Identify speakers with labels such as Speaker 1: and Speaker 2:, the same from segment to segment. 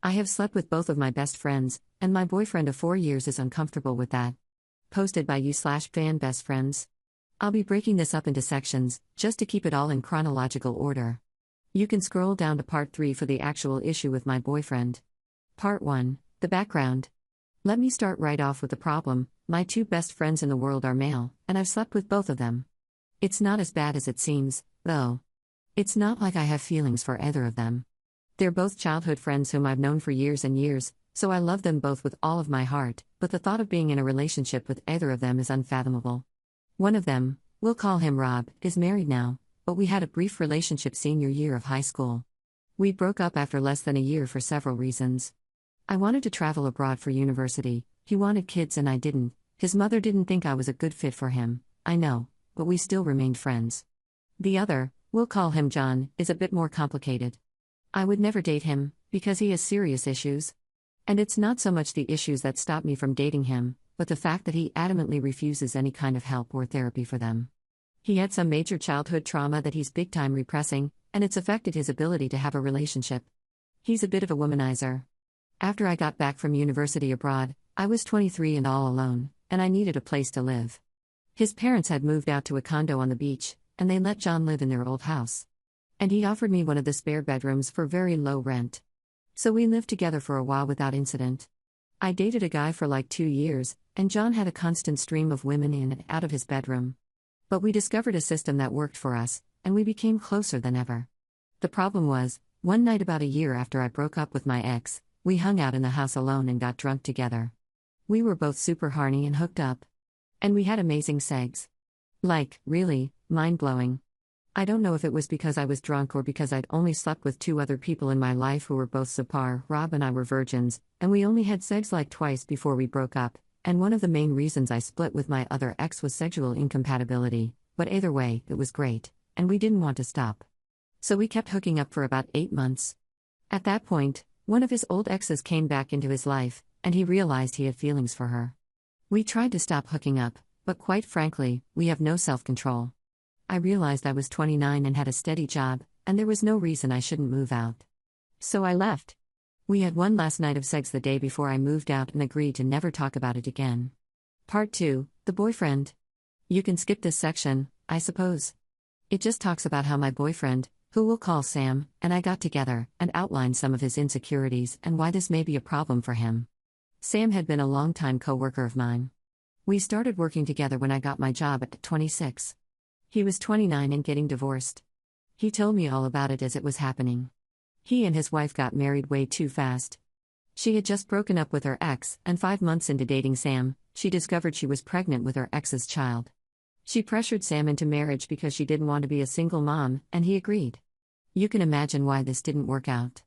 Speaker 1: I have slept with both of my best friends, and my boyfriend of 4 years is uncomfortable with that. Posted by you/fan best friends. I'll be breaking this up into sections, just to keep it all in chronological order. You can scroll down to part 3 for the actual issue with my boyfriend. Part 1, the background. Let me start right off with the problem. My 2 best friends in the world are male, and I've slept with both of them. It's not as bad as it seems, though. It's not like I have feelings for either of them. They're both childhood friends whom I've known for years and years, so I love them both with all of my heart, but the thought of being in a relationship with either of them is unfathomable. One of them, we'll call him Rob, is married now, but we had a brief relationship senior year of high school. We broke up after less than a year for several reasons. I wanted to travel abroad for university, he wanted kids and I didn't, his mother didn't think I was a good fit for him, I know, but we still remained friends. The other, we'll call him John, is a bit more complicated. I would never date him, because he has serious issues. And it's not so much the issues that stop me from dating him, but the fact that he adamantly refuses any kind of help or therapy for them. He had some major childhood trauma that he's big time repressing, and it's affected his ability to have a relationship. He's a bit of a womanizer. After I got back from university abroad, I was 23 and all alone, and I needed a place to live. His parents had moved out to a condo on the beach, and they let John live in their old house. And he offered me one of the spare bedrooms for very low rent. So we lived together for a while without incident. I dated a guy for like 2 years, and John had a constant stream of women in and out of his bedroom. But we discovered a system that worked for us, and we became closer than ever. The problem was, one night about a year after I broke up with my ex, we hung out in the house alone and got drunk together. We were both super horny and hooked up. And we had amazing sex. Like, really, mind-blowing. I don't know if it was because I was drunk or because I'd only slept with 2 other people in my life who were both subpar. Rob and I were virgins, and we only had sex like twice before we broke up, and one of the main reasons I split with my other ex was sexual incompatibility, but either way, it was great, and we didn't want to stop. So we kept hooking up for about 8 months. At that point, one of his old exes came back into his life, and he realized he had feelings for her. We tried to stop hooking up, but quite frankly, we have no self-control. I realized I was 29 and had a steady job, and there was no reason I shouldn't move out. So I left. We had one last night of sex the day before I moved out and agreed to never talk about it again. Part 2, the boyfriend. You can skip this section, I suppose. It just talks about how my boyfriend, who we'll call Sam, and I got together, and outlined some of his insecurities and why this may be a problem for him. Sam had been a long-time co-worker of mine. We started working together when I got my job at 26. He was 29 and getting divorced. He told me all about it as it was happening. He and his wife got married way too fast. She had just broken up with her ex, and 5 months into dating Sam, she discovered she was pregnant with her ex's child. She pressured Sam into marriage because she didn't want to be a single mom, and he agreed. You can imagine why this didn't work out.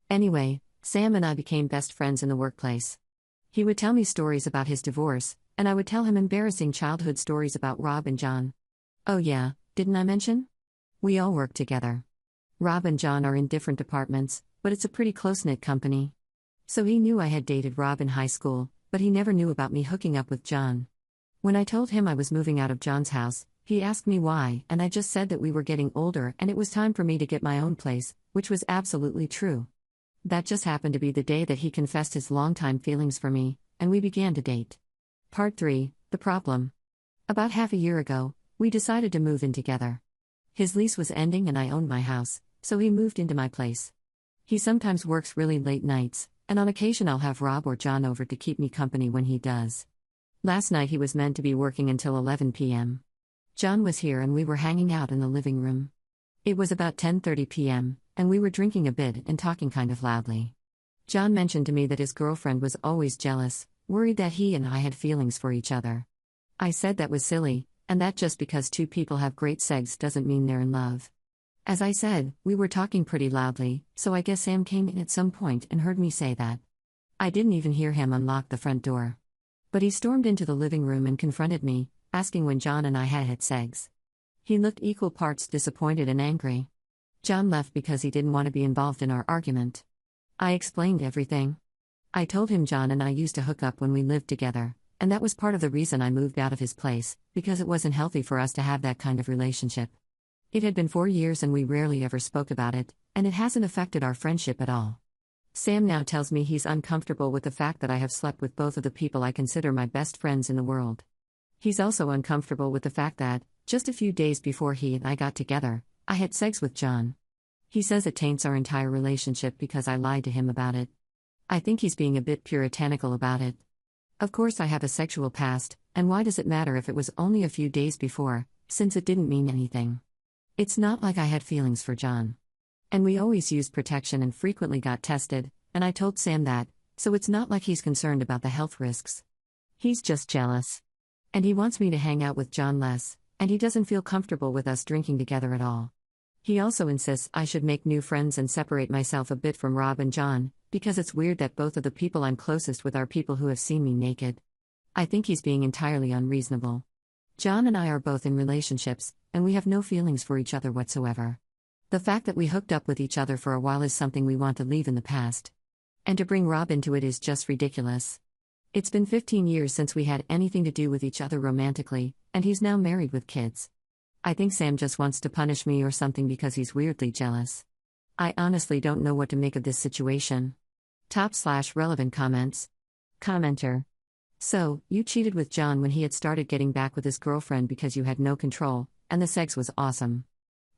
Speaker 1: Anyway, Sam and I became best friends in the workplace. He would tell me stories about his divorce, and I would tell him embarrassing childhood stories about Rob and John. Oh yeah, didn't I mention? We all work together. Rob and John are in different departments, but it's a pretty close-knit company. So he knew I had dated Rob in high school, but he never knew about me hooking up with John. When I told him I was moving out of John's house, he asked me why, and I just said that we were getting older and it was time for me to get my own place, which was absolutely true. That just happened to be the day that he confessed his longtime feelings for me, and we began to date. Part 3, the problem. About half a year ago, we decided to move in together. His lease was ending and I owned my house, so he moved into my place. He sometimes works really late nights, and on occasion I'll have Rob or John over to keep me company when he does. Last night he was meant to be working until 11 p.m. John was here and we were hanging out in the living room. It was about 10:30 p.m., and we were drinking a bit and talking kind of loudly. John mentioned to me that his girlfriend was always jealous, worried that he and I had feelings for each other. I said that was silly, and that just because 2 people have great sex doesn't mean they're in love. As I said, we were talking pretty loudly, so I guess Sam came in at some point and heard me say that. I didn't even hear him unlock the front door. But he stormed into the living room and confronted me, asking when John and I had sex. He looked equal parts disappointed and angry. John left because he didn't want to be involved in our argument. I explained everything. I told him John and I used to hook up when we lived together, and that was part of the reason I moved out of his place, because it wasn't healthy for us to have that kind of relationship. It had been 4 years and we rarely ever spoke about it, and it hasn't affected our friendship at all. Sam now tells me he's uncomfortable with the fact that I have slept with both of the people I consider my best friends in the world. He's also uncomfortable with the fact that, just a few days before he and I got together, I had sex with John. He says it taints our entire relationship because I lied to him about it. I think he's being a bit puritanical about it. Of course, I have a sexual past, and why does it matter if it was only a few days before, since it didn't mean anything? It's not like I had feelings for John. And we always used protection and frequently got tested, and I told Sam that, so it's not like he's concerned about the health risks. He's just jealous. And he wants me to hang out with John less, and he doesn't feel comfortable with us drinking together at all. He also insists I should make new friends and separate myself a bit from Rob and John, because it's weird that both of the people I'm closest with are people who have seen me naked. I think he's being entirely unreasonable. John and I are both in relationships, and we have no feelings for each other whatsoever. The fact that we hooked up with each other for a while is something we want to leave in the past. And to bring Rob into it is just ridiculous. It's been 15 years since we had anything to do with each other romantically, and he's now married with kids. I think Sam just wants to punish me or something because he's weirdly jealous. I honestly don't know what to make of this situation. Top/relevant comments. Commenter. So, you cheated with John when he had started getting back with his girlfriend because you had no control, and the sex was awesome.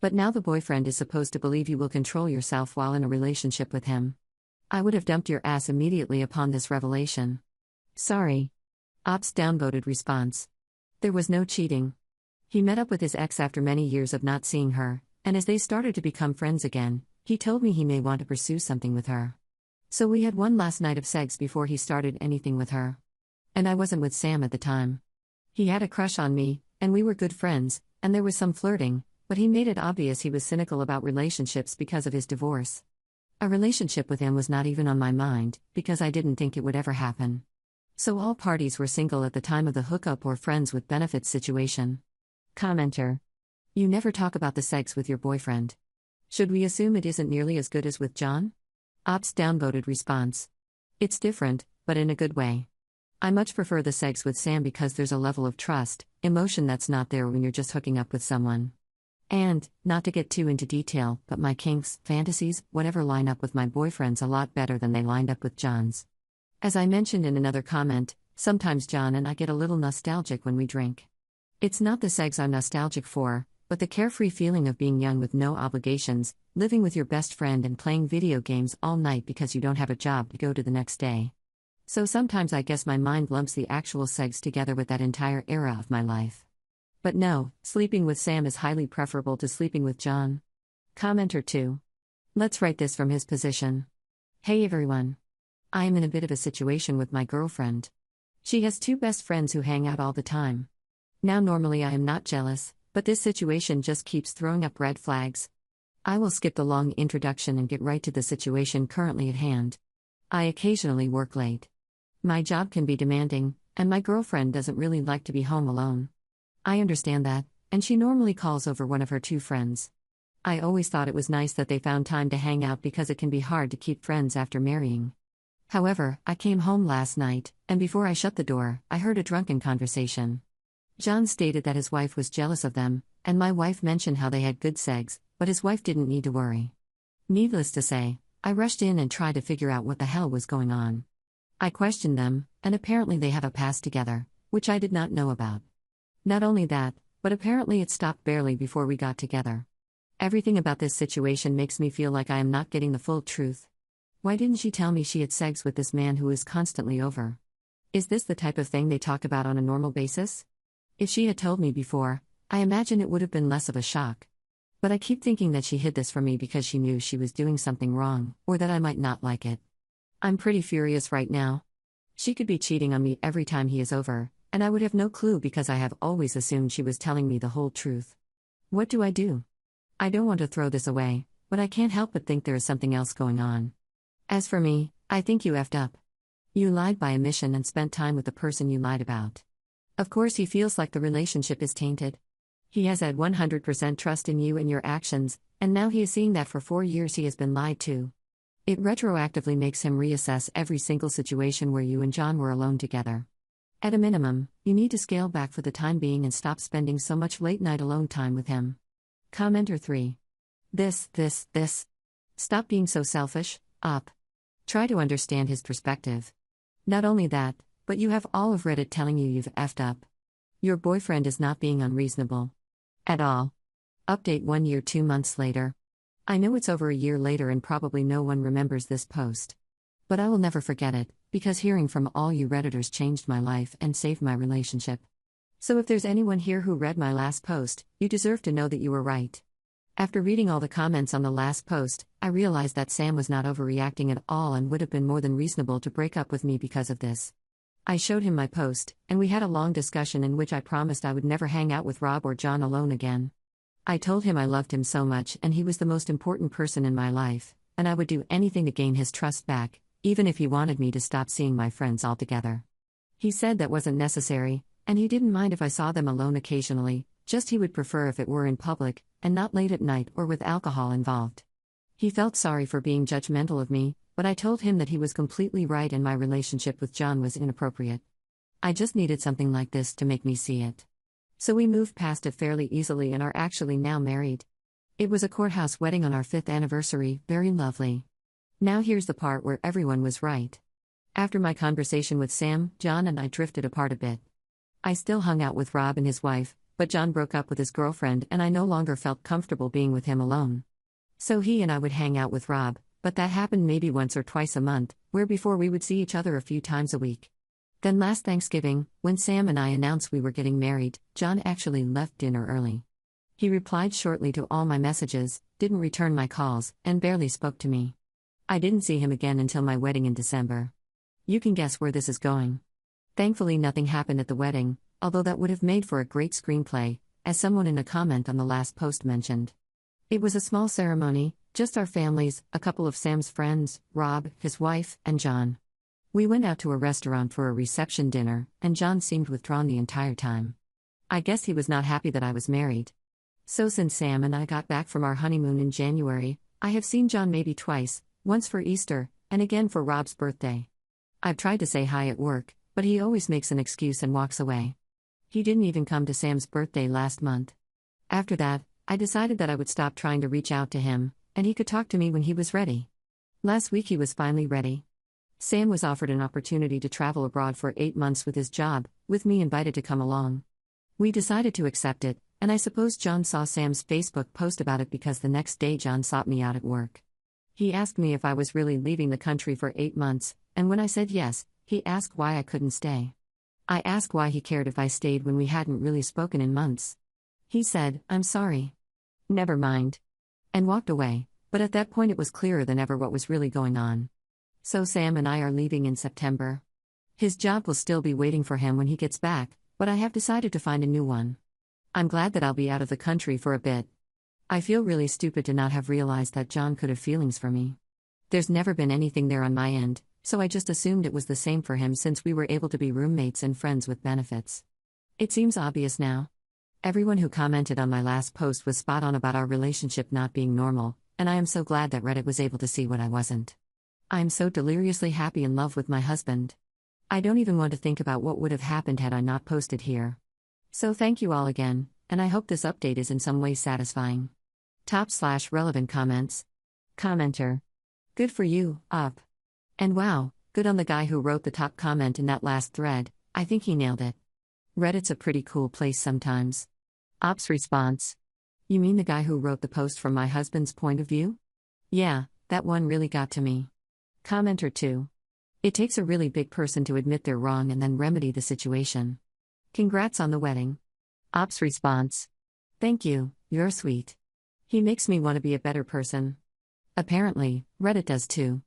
Speaker 1: But now the boyfriend is supposed to believe you will control yourself while in a relationship with him. I would have dumped your ass immediately upon this revelation. Sorry. Ops downvoted response. There was no cheating. He met up with his ex after many years of not seeing her, and as they started to become friends again, he told me he may want to pursue something with her. So we had one last night of sex before he started anything with her. And I wasn't with Sam at the time. He had a crush on me, and we were good friends, and there was some flirting, but he made it obvious he was cynical about relationships because of his divorce. A relationship with him was not even on my mind, because I didn't think it would ever happen. So all parties were single at the time of the hookup or friends with benefits situation. Commenter. You never talk about the sex with your boyfriend. Should we assume it isn't nearly as good as with John? Ops downvoted response. It's different, but in a good way. I much prefer the sex with Sam because there's a level of trust, emotion that's not there when you're just hooking up with someone. And, not to get too into detail, but my kinks, fantasies, whatever line up with my boyfriend's a lot better than they lined up with John's. As I mentioned in another comment, sometimes John and I get a little nostalgic when we drink. It's not the sex I'm nostalgic for, but the carefree feeling of being young with no obligations, living with your best friend and playing video games all night because you don't have a job to go to the next day. So sometimes I guess my mind lumps the actual sex together with that entire era of my life. But no, sleeping with Sam is highly preferable to sleeping with John. Commenter 2. Let's write this from his position. Hey everyone. I am in a bit of a situation with my girlfriend. She has two best friends who hang out all the time. Now normally I am not jealous, but this situation just keeps throwing up red flags. I will skip the long introduction and get right to the situation currently at hand. I occasionally work late. My job can be demanding, and my girlfriend doesn't really like to be home alone. I understand that, and she normally calls over one of her two friends. I always thought it was nice that they found time to hang out because it can be hard to keep friends after marrying. However, I came home last night, and before I shut the door, I heard a drunken conversation. John stated that his wife was jealous of them, and my wife mentioned how they had good sex, but his wife didn't need to worry. Needless to say, I rushed in and tried to figure out what the hell was going on. I questioned them, and apparently they have a past together, which I did not know about. Not only that, but apparently it stopped barely before we got together. Everything about this situation makes me feel like I am not getting the full truth. Why didn't she tell me she had sex with this man who is constantly over? Is this the type of thing they talk about on a normal basis? If she had told me before, I imagine it would have been less of a shock. But I keep thinking that she hid this from me because she knew she was doing something wrong, or that I might not like it. I'm pretty furious right now. She could be cheating on me every time he is over, and I would have no clue because I have always assumed she was telling me the whole truth. What do I do? I don't want to throw this away, but I can't help but think there is something else going on. As for me, I think you effed up. You lied by omission and spent time with the person you lied about. Of course he feels like the relationship is tainted. He has had 100% trust in you and your actions, and now he is seeing that for 4 years he has been lied to. It retroactively makes him reassess every single situation where you and John were alone together. At a minimum, you need to scale back for the time being and stop spending so much late-night alone time with him. Commenter 3. This. Stop being so selfish, Op. Try to understand his perspective. Not only that, but you have all of Reddit telling you you've effed up. Your boyfriend is not being unreasonable. At all. Update 1 year 2 months later. I know it's over a year later and probably no one remembers this post. But I will never forget it, because hearing from all you Redditors changed my life and saved my relationship. So if there's anyone here who read my last post, you deserve to know that you were right. After reading all the comments on the last post, I realized that Sam was not overreacting at all and would have been more than reasonable to break up with me because of this. I showed him my post, and we had a long discussion in which I promised I would never hang out with Rob or John alone again. I told him I loved him so much and he was the most important person in my life, and I would do anything to gain his trust back, even if he wanted me to stop seeing my friends altogether. He said that wasn't necessary, and he didn't mind if I saw them alone occasionally, just he would prefer if it were in public, and not late at night or with alcohol involved. He felt sorry for being judgmental of me, but I told him that he was completely right and my relationship with John was inappropriate. I just needed something like this to make me see it. So we moved past it fairly easily and are actually now married. It was a courthouse wedding on our 5th anniversary, very lovely. Now here's the part where everyone was right. After my conversation with Sam, John and I drifted apart a bit. I still hung out with Rob and his wife, but John broke up with his girlfriend and I no longer felt comfortable being with him alone. So he and I would hang out with Rob, but that happened maybe once or twice a month, where before we would see each other a few times a week. Then last Thanksgiving, when Sam and I announced we were getting married, John actually left dinner early. He replied shortly to all my messages, didn't return my calls, and barely spoke to me. I didn't see him again until my wedding in December. You can guess where this is going. Thankfully nothing happened at the wedding, although that would have made for a great screenplay, as someone in a comment on the last post mentioned. It was a small ceremony, just our families, a couple of Sam's friends, Rob, his wife, and John. We went out to a restaurant for a reception dinner, and John seemed withdrawn the entire time. I guess he was not happy that I was married. So since Sam and I got back from our honeymoon in January, I have seen John maybe twice, once for Easter, and again for Rob's birthday. I've tried to say hi at work, but he always makes an excuse and walks away. He didn't even come to Sam's birthday last month. After that, I decided that I would stop trying to reach out to him, and he could talk to me when he was ready. Last week he was finally ready. Sam was offered an opportunity to travel abroad for 8 months with his job, with me invited to come along. We decided to accept it, and I suppose John saw Sam's Facebook post about it because the next day John sought me out at work. He asked me if I was really leaving the country for 8 months, and when I said yes, he asked why I couldn't stay. I asked why he cared if I stayed when we hadn't really spoken in months. He said, "I'm sorry. Never mind," and walked away, but at that point it was clearer than ever what was really going on. So Sam and I are leaving in September. His job will still be waiting for him when he gets back, but I have decided to find a new one. I'm glad that I'll be out of the country for a bit. I feel really stupid to not have realized that John could have feelings for me. There's never been anything there on my end, so I just assumed it was the same for him since we were able to be roommates and friends with benefits. It seems obvious now. Everyone who commented on my last post was spot on about our relationship not being normal, and I am so glad that Reddit was able to see what I wasn't. I am so deliriously happy in love with my husband. I don't even want to think about what would have happened had I not posted here. So thank you all again, and I hope this update is in some way satisfying. Top/relevant comments. Commenter. Good for you, up. And wow, good on the guy who wrote the top comment in that last thread, I think he nailed it. Reddit's a pretty cool place sometimes. Op's response. You mean the guy who wrote the post from my husband's point of view? Yeah, that one really got to me. Commenter 2. It takes a really big person to admit they're wrong and then remedy the situation. Congrats on the wedding. Op's response. Thank you, you're sweet. He makes me want to be a better person. Apparently, Reddit does too.